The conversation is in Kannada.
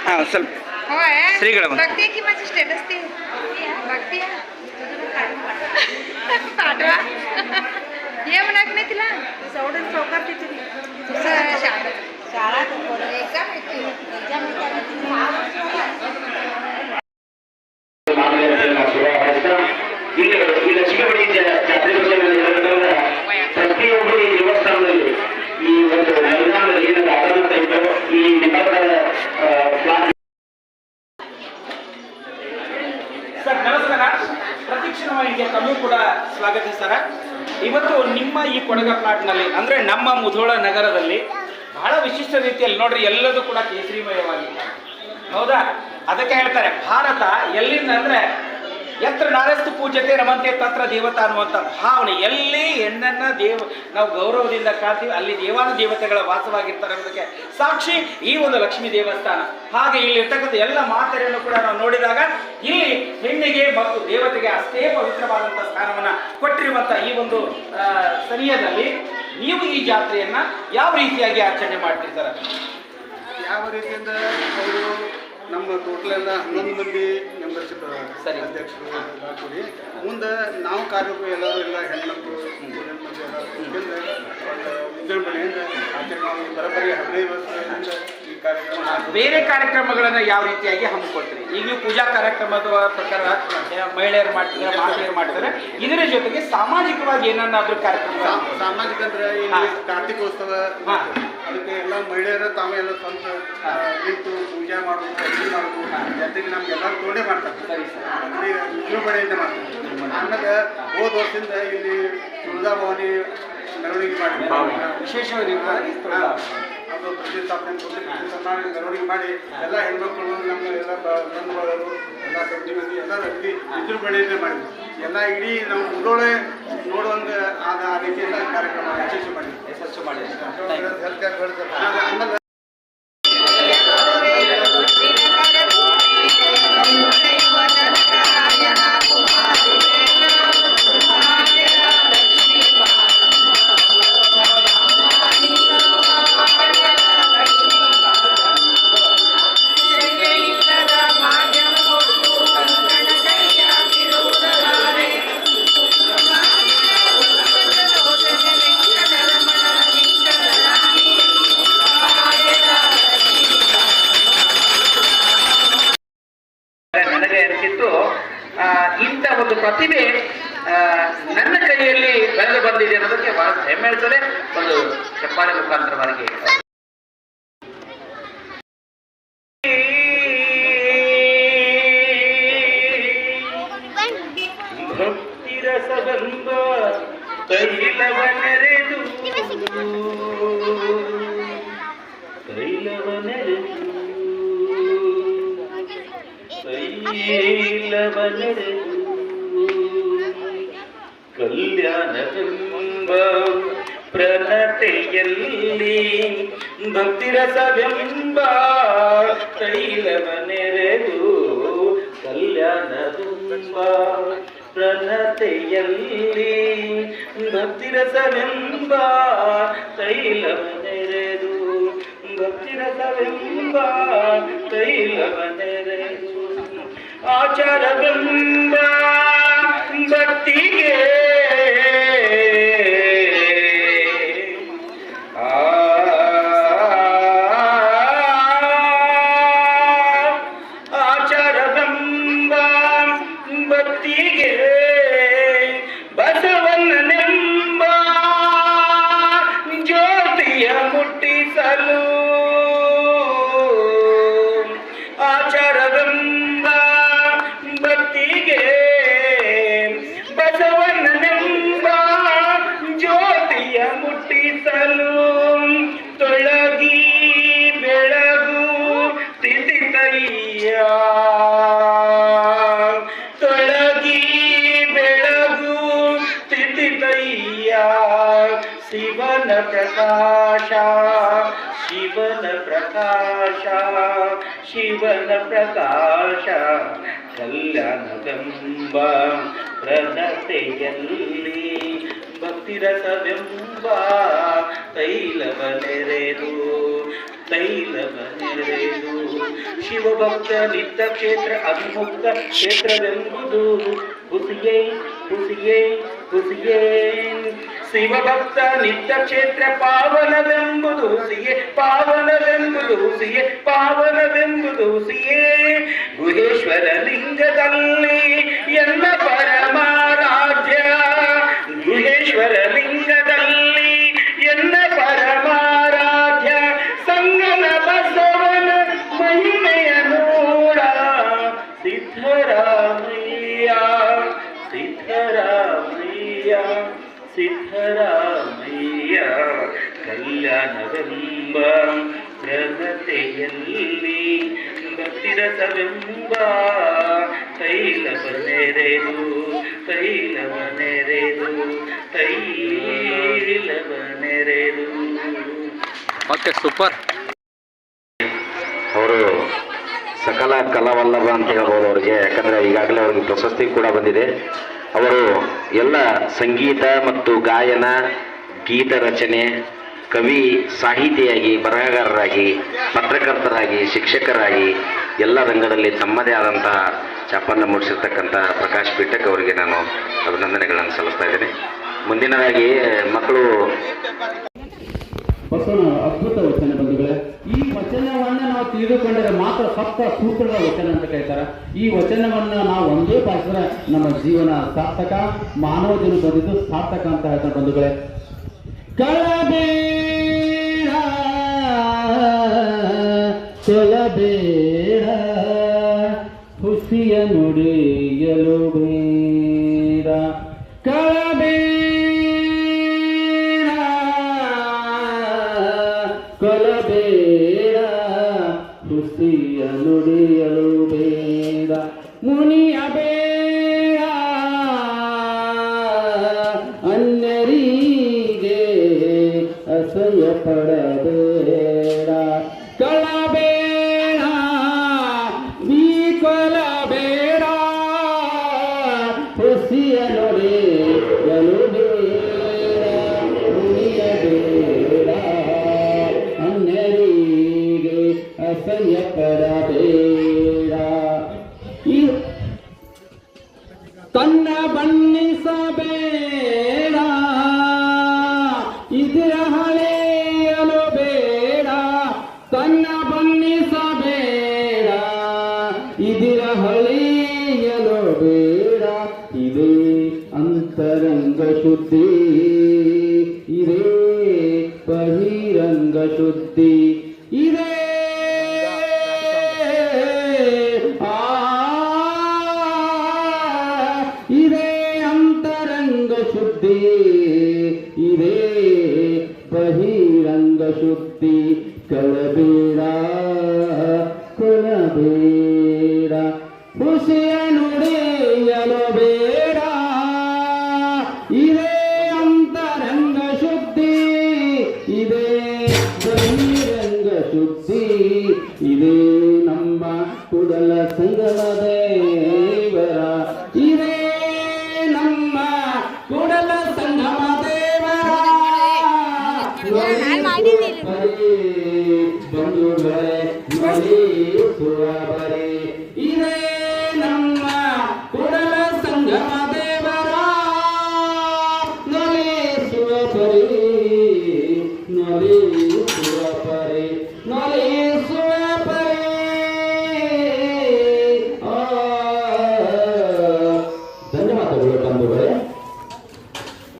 हां चल श्रीगळ बघते की माझी स्टेटस ती बघते पाठवा ये म्हणा की नाही तिला चौडन चौकार तिथे शाळा एक्झाम ಈ ಲಕ್ಷ್ಮೀ ಜಾತ್ರೆ ಬಗ್ಗೆ ಪ್ರತಿಯೊಬ್ಬರು ದೇವಸ್ಥಾನದಲ್ಲಿ ಈ ಒಂದು ಮೈದಾನದಲ್ಲಿ ಏನಂತ ಆಡಳಿತ ಇದ್ದು ಈ ಸರ್ ನಮಸ್ಕಾರ. ಪ್ರತಿಕ್ಷಣವಾಗಿ ತಮ್ಮೂ ಕೂಡ ಸ್ವಾಗತಿಸ್ತಾರ. ಇವತ್ತು ನಿಮ್ಮ ಈ ಕೊಡಗ ಪ್ಲಾಟ್ನಲ್ಲಿ ಅಂದರೆ ನಮ್ಮ ಮುಧೋಳ ನಗರದಲ್ಲಿ ಬಹಳ ವಿಶಿಷ್ಟ ರೀತಿಯಲ್ಲಿ ನೋಡ್ರಿ ಎಲ್ಲದೂ ಕೂಡ ಕೇಸರಿಮಯವಾಗಿದೆ. ಹೌದಾ? ಅದಕ್ಕೆ ಹೇಳ್ತಾರೆ ಭಾರತ ಎಲ್ಲಿಂದ ಅಂದರೆ ಯತ್ರ ನಾರಸ್ತು ಪೂಜ್ಯತೆ ರಮಂತೆ ತತ್ರ ದೇವತಾ ಅನ್ನುವಂಥ ಭಾವನೆ. ಎಲ್ಲಿ ಹೆಣ್ಣನ್ನು ನಾವು ಗೌರವದಿಂದ ಕಾಣ್ತೀವಿ ಅಲ್ಲಿ ದೇವತೆಗಳ ವಾಸವಾಗಿರ್ತಾರೆ ಅನ್ನೋದಕ್ಕೆ ಸಾಕ್ಷಿ ಈ ಒಂದು ಲಕ್ಷ್ಮೀ ದೇವಸ್ಥಾನ. ಹಾಗೆ ಇಲ್ಲಿರ್ತಕ್ಕಂಥ ಎಲ್ಲ ಮಾತರಿಯನ್ನು ಕೂಡ ನಾವು ನೋಡಿದಾಗ ಇಲ್ಲಿ ಹೆಣ್ಣಿಗೆ ಮತ್ತು ದೇವತೆಗೆ ಅಷ್ಟೇ ಪವಿತ್ರವಾದಂಥ ಸ್ಥಾನವನ್ನು ಕೊಟ್ಟಿರುವಂಥ ಈ ಒಂದು ಸಮಯದಲ್ಲಿ ನೀವು ಈ ಜಾತ್ರೆಯನ್ನ ಯಾವ ರೀತಿಯಾಗಿ ಆಚರಣೆ ಮಾಡ್ತಿರ್ತಾರೆ? ಯಾವ ರೀತಿಯಿಂದ ಅವರು ನಮ್ಮ ಟೋಟಲ್ ಎಲ್ಲ 11 ಮಂದಿ ಮೆಂಬರ್ಶಿಪ್ ಸರಿ ಅಧ್ಯಕ್ಷರು ಎಲ್ಲ ಕೂಡಿ ಮುಂದೆ ನಾವು ಕಾರ್ಯಕ್ಕೂ ಎಲ್ಲರೂ ಎಲ್ಲ ಹೆಣ್ಮಕ್ಳು ಮಂದಿ ಎಲ್ಲರೂ ವಿಜೃಂಭಣೆಯಿಂದ ಆಚರಣೆ ಮಾಡಿ ಬರೋಬ್ಬರಿ 15 ವರ್ಷದಿಂದ ಈ ಕಾರ್ಯಕ್ರಮ. ಬೇರೆ ಕಾರ್ಯಕ್ರಮಗಳನ್ನು ಯಾವ ರೀತಿಯಾಗಿ ಹಮ್ಮಿಕೊಳ್ತೀರಿ? ಈಗ ನೀವು ಪೂಜಾ ಕಾರ್ಯಕ್ರಮದ ಪ್ರಕಾರ ಮಹಿಳೆಯರು ಮಾಡ್ತಿದ್ದಾರೆ, ಮಾತೆಯರು ಮಾಡ್ತಾರೆ. ಇದರ ಜೊತೆಗೆ ಸಾಮಾಜಿಕವಾಗಿ ಏನನ್ನಾದ್ರೂ ಕಾರ್ಯಕ್ರಮ? ಸಾಮಾಜಿಕ ಅಂದ್ರೆ ಇಲ್ಲಿ ಕಾರ್ತಿಕೋತ್ಸವ, ಅದಕ್ಕೆ ಎಲ್ಲ ಮಹಿಳೆಯರು ತಾವೇ ಎಲ್ಲ ಸ್ವಂತ ನಿಂತು ಪೂಜೆ ಮಾಡೋದು, ಅಡುಗೆ ಮಾಡೋದು, ಜೊತೆಗೆ ನಮ್ಗೆಲ್ಲರೂ ತೋಡೆ ಮಾಡ್ತಾರೆ. ಸರಿ ಸರ್, ವಿಜೃಂಭಣೆಯಿಂದ ಮಾಡ್ತಾರೆ. ಆಮೇಲೆ ಹೋದ ವರ್ಷದಿಂದ ಇಲ್ಲಿ ತುಳಜಾ ಭವಾನಿ ಮೆರವಣಿಗೆ ಮಾಡಿ ವಿಶೇಷವಾಗಿ ಅದು ಪ್ರತಿಷ್ಠಾಪನೆ ಮೆರವಣಿಗೆ ಮಾಡಿ ಎಲ್ಲ ಹೆಣ್ಮಕ್ಳು ನಮ್ಮ ಎಲ್ಲ ಬಂಧುಗಳು ಎಲ್ಲ ಕಮಿಟಿ ಮಂದಿ ಎಲ್ಲರೂ ಅತಿ ವಿಜೃಂಭಣೆಯಿಂದ ಮಾಡಿದ್ವಿ. ಎಲ್ಲ ಇಡೀ ನಾವು ಮುದೋಳೆ ನೋಡುವಂಗೆ ಆದ ಆ ರೀತಿಯಿಂದ ಕಾರ್ಯಕ್ರಮ ಯಶಸ್ವಿ ಮಾಡಿ ಆಮೇಲೆ ನನಗೆ ಅನಿಸಿತ್ತು ಇಂಥ ಒಂದು ಪ್ರತಿಭೆ ನನ್ನ ಕೈಯಲ್ಲಿ ಬೆಳೆದು ಬಂದಿದೆ ಅನ್ನೋದಕ್ಕೆ ಬಹಳ ಹೆಮ್ಮೆ ಇರ್ತದೆ. ಒಂದು ಚಪ್ಪಾಳೆ ಮುಖಾಂತರವಾಗಿ ಭಕ್ತಿರಸವೆಂಬ ತೈಲವನೆರೆದು ಕಲ್ಯಾಣವೆಂಬ ಪ್ರಣತೆಯಲ್ಲಿ ಭಕ್ತಿರಸವೆಂಬ ತೈಲವನೆರೆದು ಕಲ್ಯಾಣವೆಂಬ ಪ್ರಣತೆಯಲ್ಲಿ ಭಕ್ತಿರಸವೆಂಬ ತೈಲವನೆರೆದು ಭಕ್ತಿರಸವೆಂಬ ತೈಲವನೆರೆದು ಆಚಾರವೆಂಬ ಭಕ್ತಿಗೆ ಆಚಾರವೆಂಬ ಭಕ್ತಿಗೆ ಬಸವಣ್ಣನೆಂಬ ಜ್ಯೋತಿಯ ಮುಟ್ಟಿಸಲು ಆಚಾರವೆಂಬ ಭಕ್ತಿಗೆ ಬಸವಣ್ಣನೆಂಬ ಜ್ಯೋತಿಯ ಮುಟ್ಟಿಸಲು ತೊಳಗಿ ಬೆಳಗು ತಿಥಿತಯ್ಯ ತೊಳಗಿ ಬೆಳಗು ತಿಥಿತಯ್ಯ ಶಿವನ ಪ್ರಕಾಶ ಶಿವನ ಪ್ರಕಾಶ ಶಿವನ ಪ್ರಕಾಶ ಕಲ್ಯಾಣವೆಂಬ ಪ್ರಣತೆಯಲ್ಲಿ ಭಕ್ತಿರಸವೆಂಬ ತೈಲವನೆರೆದು ತೈಲವನೆರೆದು ಶಿವಭಕ್ತ ನಿತ್ಯ ಕ್ಷೇತ್ರ ಅವಿಮುಕ್ತ ಕ್ಷೇತ್ರವೆಂಬುದು ಹುಸಿಯೇ ಹುಸಿಯೇ ಹುಸಿಯೇ ಶಿವಭಕ್ತ ನಿತ್ಯ ಕ್ಷೇತ್ರ ಪಾವನವೆಂಬುದು ಹುಸಿಯೇ ಪಾವನವೆಂಬುದು ಹುಸಿಯೇ ಪಾವನವೆಂಬುದು ಹುಸಿಯೇ ಗುಹೇಶ್ವರ ಲಿಂಗದಲ್ಲಿ ಎಲ್ಲ ಪರಮಾರಾಧ್ಯ ಗುಹೇಶ್ವರ ಲಿಂಗದಲ್ಲಿ ಎಲ್ಲ ಪರಮಾರಾಧ್ಯ ಸಂಗನ ಬಸವನ ಮಹಿಮೆಯ ನೋಡ ಸಿದ್ಧರಾಮಯ್ಯ ಸಿದ್ಧರಾಮಯ್ಯ ಸಿದ್ಧರಾಮಯ್ಯ ಕಲ್ಯಾಣವೆಂಬ ಪ್ರಗತೆಯಲ್ಲಿ ಭಕ್ತಿರಸವೆಂಬ ತೈಲವನೆರೆದು ತೈಲವನೆರೆದು ತೈಲವನೆರೆದು. Okay, super. ಅವರು ಸಕಲ ಕಲಾವಲ್ಲಭ ಅಂತ ಹೇಳ್ಬೋದು ಅವರಿಗೆ. ಯಾಕಂದರೆ ಈಗಾಗಲೇ ಅವ್ರಿಗೆ ಪ್ರಶಸ್ತಿ ಕೂಡ ಬಂದಿದೆ. ಅವರು ಎಲ್ಲ ಸಂಗೀತ ಮತ್ತು ಗಾಯನ, ಗೀತ ರಚನೆ, ಕವಿ, ಸಾಹಿತಿಯಾಗಿ, ಬರಹಗಾರರಾಗಿ, ಪತ್ರಕರ್ತರಾಗಿ, ಶಿಕ್ಷಕರಾಗಿ ಎಲ್ಲ ರಂಗದಲ್ಲಿ ತಮ್ಮದೇ ಆದಂತಹ ಛಾಪನ್ನು ಮೂಡಿಸಿರ್ತಕ್ಕಂಥ ಪ್ರಕಾಶ್ ಪೀಠಕ್ ಅವರಿಗೆ ನಾನು ಅಭಿನಂದನೆಗಳನ್ನು ಸಲ್ಲಿಸ್ತಾ ಇದ್ದೇನೆ. ಮುಂದಿನದಾಗಿ ಮಕ್ಕಳು ಬಸವನ ಅದ್ಭುತ ವಚನ ಬಂಧುಗಳೇ. ಈ ವಚನವನ್ನ ನಾವು ತಿಳಿದುಕೊಂಡರೆ ಮಾತ್ರ ಸಪ್ತ ಸೂತ್ರಗಳ ವಚನ ಅಂತ ಕರೀತಾರೆ. ಈ ವಚನವನ್ನ ನಾವು ಒಂದೇ ಪಾಲಿಸಿದ್ರೆ ನಮ್ಮ ಜೀವನ ಸಾರ್ಥಕ, ಮಾನವ ಜೀವನ ಬಂದಿದ್ದು ಸಾರ್ಥಕ ಅಂತ ಹೇಳ್ತಾರೆ ಬಂಧುಗಳೇ. ಕಳಬೇಡ ಕೊಲಬೇಡ ಹುಸಿಯ ನುಡಿಯಲು ಬೇಡ. ಕಳಬೇಡ ಕೊಲಬೇಡ ಹುಸಿಯ ನುಡಿಯಲು ಬೇಡ. ಮುನಿಯ ಬೇಡ ಅನ್ಯರಿಗೆ ಅಸಹ್ಯ ಪಡಬೇಡ. ಕಳಬೇಡ ನೀ ಕೊಲಬೇಡ ಹುಸಿಯ ನುಡಿಯಲು ಬೇಡ. ಮುನಿಯ ಬೇಡ ಅನ್ಯರಿಗೆ ಅಸಹ್ಯ ಪಡಬೇಡ. ತನ್ನ ಬಣ್ಣಿಸಬೇಡ ಇದರ ಹಳೆಯಲು ಬೇಡ. ತನ್ನ ಬಣ್ಣಿಸಬೇಡ ಇದರ ಹಳೆಯಲು ಬೇಡ. ಇದೇ ಅಂತರಂಗ ಶುದ್ಧಿ, ಇದೇ ಬಹಿರಂಗ ಶುದ್ಧಿ, ಇದೇ ಇದೇ ಅಂತರಂಗ ಶುದ್ಧಿ, ಇದೇ ಬಹಿರಂಗ ಶುದ್ಧಿ. ಕಳಬೇಡ ಕೊಲಬೇಡ ಹುಸಿಯ ನುಡಿಯಲು ಬೇಡ. ಇದೇ ಅಂತರಂಗ ಶುದ್ಧಿ, ಇದೇ ಬಹಿರಂಗ ಶುದ್ಧಿ, ಇದೇ ನಮ್ಮ ಕುಡಲ ಸಂಗಮ ದೇವರ, ಇದೇ ನಮ್ಮ ಕುಡಲ ಸಂಗಮ ದೇವರ ಬಂಧುಗಳೇ ನಲಿಸುವ ಬರೆ. ಇದೇ ನಮ್ಮ ಕುಡಲ ಸಂಗಮ ದೇವರ ನಲಿಸುವ ಪರಿ, ನಲಿಸುವ ಪರಿ, ನಲಿ